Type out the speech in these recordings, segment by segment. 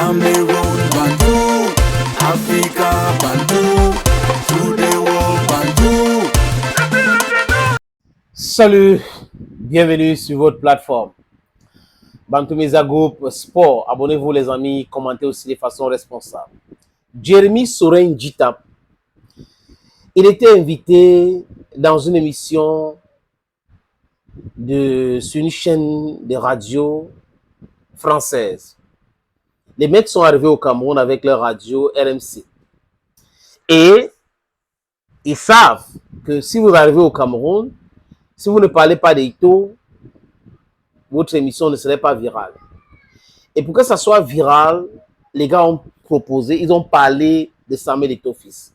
Cameroon, Bantou, Africa, Bantou, to the world, Bantou. Salut, bienvenue sur votre plateforme. Bantou Media Group Sport, abonnez-vous les amis, commentez aussi de façon responsable. Jérémy Sorin Djitap, il était invité dans une émission sur une chaîne de radio française. Les mecs sont arrivés au Cameroun avec leur radio RMC. Et ils savent que si vous arrivez au Cameroun, si vous ne parlez pas d'Ito, votre émission ne serait pas virale. Et pour que ça soit viral, les gars ont proposé, ils ont parlé de Samuel Eto'o fils.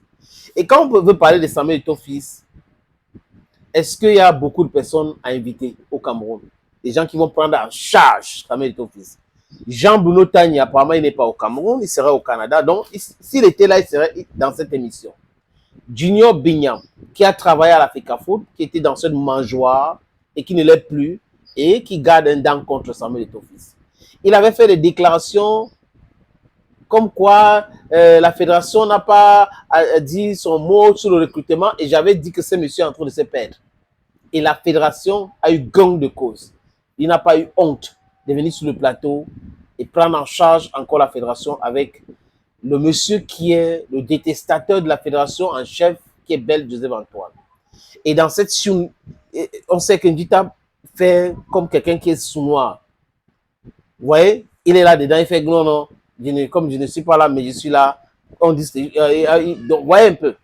Et quand on veut parler de Samuel Eto'o fils, est-ce qu'il y a beaucoup de personnes à inviter au Cameroun? Des gens qui vont prendre en charge Samuel Eto'o fils. Jean-Bruno Tagny, apparemment, il n'est pas au Cameroun, il serait au Canada. Donc, s'il était là, il serait dans cette émission. Junior Bignam, qui a travaillé à l'Africa Foot, qui était dans cette mangeoire et qui ne l'est plus, et qui garde un dent contre Samuel Eto'o fils. Il avait fait des déclarations comme quoi la fédération n'a pas dit son mot sur le recrutement, et j'avais dit que ce monsieur est en train de se perdre. Et la fédération a eu gain de cause. Il n'a pas eu honte de venir sur le plateau et prendre en charge encore la fédération avec le monsieur qui est le détestateur de la fédération en chef, qui est Bel Joseph Antoine. Et dans cette on sait que Djitap fait comme quelqu'un qui est sournois. Vous voyez, il est là dedans, il fait non, comme je ne suis pas là, mais je suis là. On dit, donc, vous voyez un peu.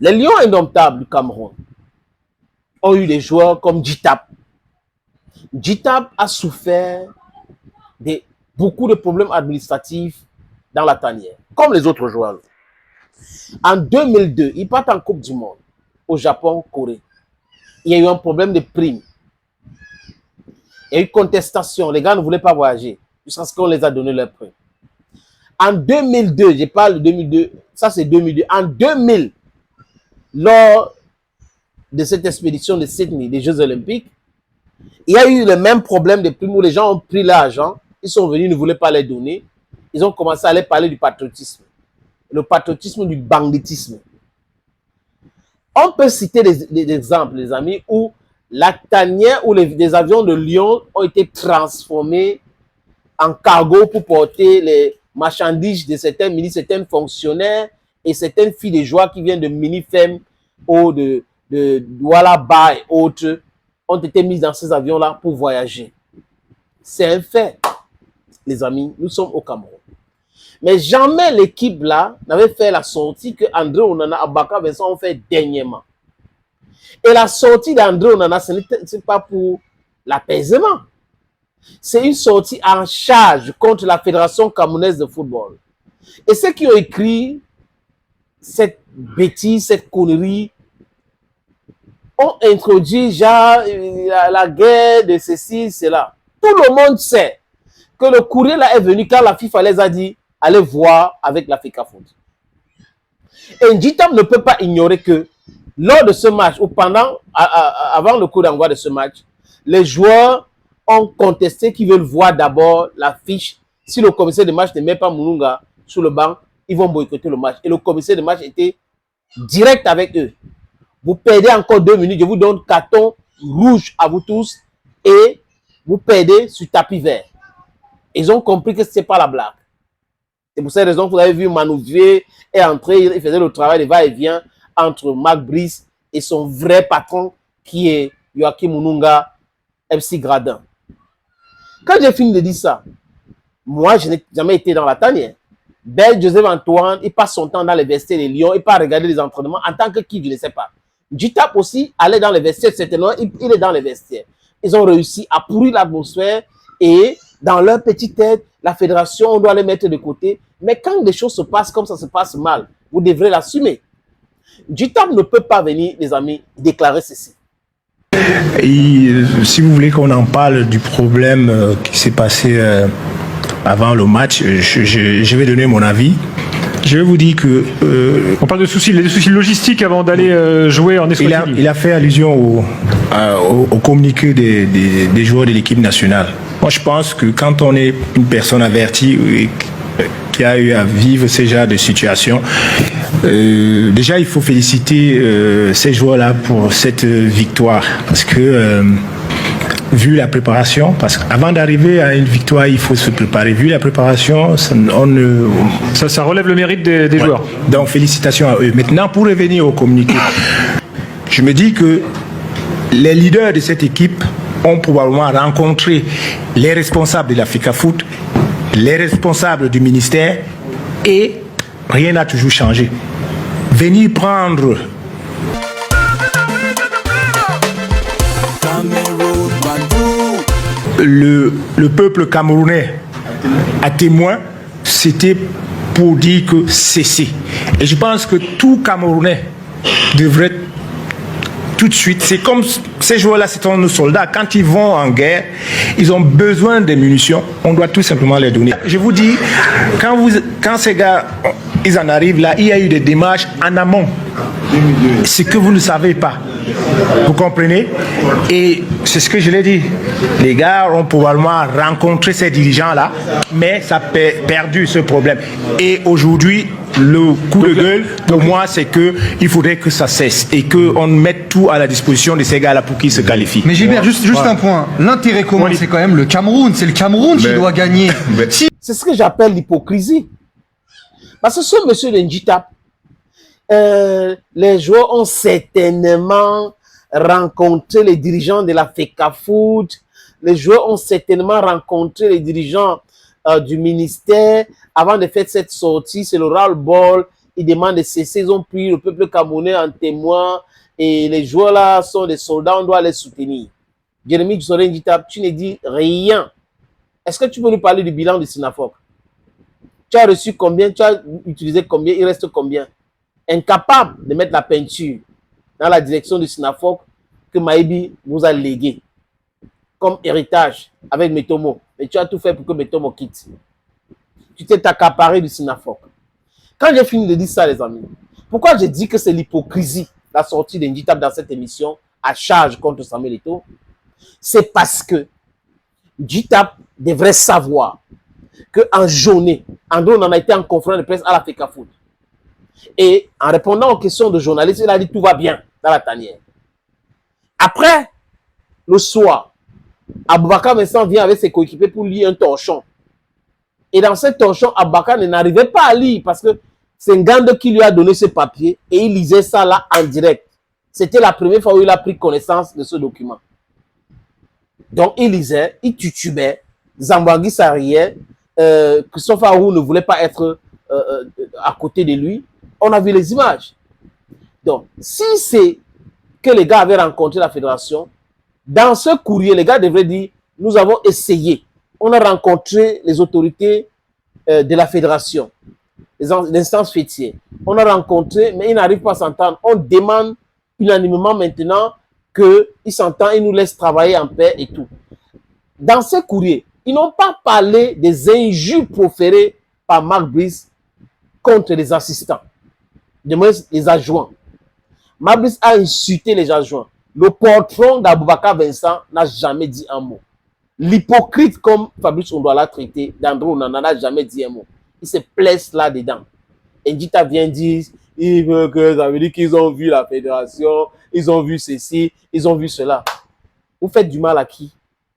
Les Lions indomptables du Cameroun ont eu des joueurs comme Djitap. Djitap a souffert de beaucoup de problèmes administratifs dans la tanière, comme les autres joueurs. En 2002, ils partent en Coupe du Monde au Japon, Corée. Il y a eu un problème de prime. Il y a eu contestation. Les gars ne voulaient pas voyager jusqu'à ce qu'on les a donné leur prime. En 2002, je parle de 2002, ça c'est 2002. En 2000, lors de cette expédition de Sydney, des Jeux Olympiques, il y a eu le même problème de prime où les gens ont pris l'argent, ils sont venus, ils ne voulaient pas les donner. Ils ont commencé à aller parler du patriotisme. Le patriotisme du banditisme. On peut citer des exemples, les amis, où la tanière ou des avions de Lyon ont été transformés en cargo pour porter les marchandises de certains fonctionnaires et certaines filles de joie qui viennent de Minifem ou de Douala Ba et autres ont été mises dans ces avions-là pour voyager. C'est un fait, les amis, nous sommes au Cameroun. Mais jamais l'équipe là n'avait fait la sortie que André Onana, Abaka, Vincent ont fait dernièrement. Et la sortie d'André Onana, ce n'est pas pour l'apaisement. C'est une sortie en charge contre la Fédération camerounaise de football. Et ceux qui ont écrit cette bêtise, cette connerie, ont introduit genre la guerre de ceci, cela. Tout le monde sait que le courrier là est venu quand la FIFA les a dit allez voir avec l'Africa Foot. Et Djitap ne peut pas ignorer que lors de ce match, ou avant le coup d'envoi de ce match, les joueurs ont contesté qu'ils veulent voir d'abord la fiche. Si le commissaire de match ne met pas Moulunga sur le banc, ils vont boycotter le match. Et le commissaire de match était direct avec eux. Vous perdez encore 2 minutes, je vous donne carton rouge à vous tous et vous perdez sur tapis vert. Ils ont compris que ce n'est pas la blague. C'est pour cette raison que vous avez vu Manouvier est entré, il faisait le travail de va-et-vient entre Marc Brice et son vrai patron qui est Joachim Moununga, MC Gradin. Quand j'ai fini de dire ça, moi je n'ai jamais été dans la tanière. Bel Joseph Antoine, il passe son temps dans les vestiaires des Lions, il part regarder les entraînements en tant que qui, je ne sais pas. Djitap aussi allait dans les vestiaires, certainement, il est dans les vestiaires. Ils ont réussi à pourrir l'atmosphère et dans leur petite tête, la fédération, on doit les mettre de côté. Mais quand des choses se passent comme ça se passe mal, vous devrez l'assumer. Djitap ne peut pas venir, les amis, déclarer ceci. Et, si vous voulez qu'on en parle du problème qui s'est passé avant le match, je vais donner mon avis. Je vais vous dire que... on parle de soucis, les soucis logistiques avant d'aller jouer en Eswatini. Il a fait allusion au communiqué des joueurs de l'équipe nationale. Moi, je pense que quand on est une personne avertie qui a eu à vivre ce genre de situation. Déjà, il faut féliciter ces joueurs-là pour cette victoire parce que vu la préparation, parce qu'avant d'arriver à une victoire, il faut se préparer. Vu la préparation, ça relève le mérite des joueurs. Donc, félicitations à eux. Maintenant, pour revenir au communiqué, je me dis que les leaders de cette équipe ont probablement rencontré les responsables de l'Africa Foot, les responsables du ministère, et rien n'a toujours changé. Venir prendre le peuple camerounais à témoin, c'était pour dire que cessez. Et je pense que tout Camerounais devrait tout de suite, c'est comme ces joueurs-là, c'est nos soldats. Quand ils vont en guerre, ils ont besoin de munitions. On doit tout simplement les donner. Je vous dis, quand ces gars, ils en arrivent là, il y a eu des démarches en amont. Ce que vous ne savez pas. Vous comprenez? Et c'est ce que je l'ai dit. Les gars ont probablement rencontré ces dirigeants-là, mais ça a perdu ce problème. Et aujourd'hui, le coup de gueule, pour moi, c'est qu'il faudrait que ça cesse et qu'on mette tout à la disposition de ces gars-là pour qu'ils se qualifient. Mais Gilbert, juste un point. L'intérêt commun, c'est quand même le Cameroun. C'est le Cameroun qui doit gagner. C'est ce que j'appelle l'hypocrisie. Parce que ce monsieur de Njitap, les joueurs ont certainement rencontré les dirigeants de la FECAFOOT, les joueurs ont certainement rencontré les dirigeants du ministère avant de faire cette sortie. C'est le ras-le-bol, ils demandent de cesser, ils ont pris le peuple camerounais en témoin et les joueurs là sont des soldats, on doit les soutenir. Jérémy Njitap, tu ne dis rien. Est-ce que tu peux nous parler du bilan de Sinafok? Tu as reçu combien? Tu as utilisé combien? Il reste combien? Incapable de mettre la peinture dans la direction de Sinafok que Maïbi vous a légué comme héritage avec Metomo. Mais tu as tout fait pour que Metomo quitte. Tu t'es accaparé du Sinafok. Quand j'ai fini de dire ça, les amis, pourquoi j'ai dit que c'est l'hypocrisie, la sortie de Njitap dans cette émission à charge contre Samuel Eto'o? C'est parce que Njitap devrait savoir qu'en journée, André on en a été en conférence de presse à la FECAFOOT. Et en répondant aux questions de journalistes, il a dit tout va bien dans la tanière. Après, le soir, Aboubakar Vincent vient avec ses coéquipiers pour lire un torchon. Et dans ce torchon, Aboubakar n'arrivait pas à lire parce que c'est Ngande qui lui a donné ce papier et il lisait ça là en direct. C'était la première fois où il a pris connaissance de ce document. Donc il lisait, il titubait, Zambangui s'arriait, Christophe Arou ne voulait pas être à côté de lui. On a vu les images. Donc, si c'est que les gars avaient rencontré la fédération, dans ce courrier, les gars devraient dire, nous avons essayé. On a rencontré les autorités de la fédération, les instances fêtières. On a rencontré, mais ils n'arrivent pas à s'entendre. On demande unanimement maintenant qu'ils s'entendent et nous laissent travailler en paix et tout. Dans ce courrier, ils n'ont pas parlé des injures proférées par Marc Brice contre les assistants, les adjoints. Marc Brice a insulté les adjoints. Le patron d'Aboubacar Vincent n'a jamais dit un mot. L'hypocrite, comme Fabrice Ondoa l'a traité, d'André Onana n'a jamais dit un mot. Il se place là-dedans. Njita vient dire, ça veut dire qu'ils ont vu la fédération, ils ont vu ceci, ils ont vu cela. Vous faites du mal à qui?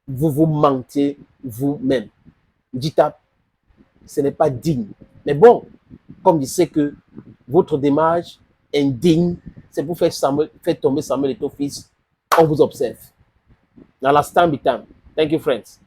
Vous vous mentez vous-même. Njita, ce n'est pas digne. Mais bon, comme il sait que votre démarche indigne, c'est pour faire tomber Samuel Eto'o fils, on vous observe. Dans la stand time. Thank you, friends.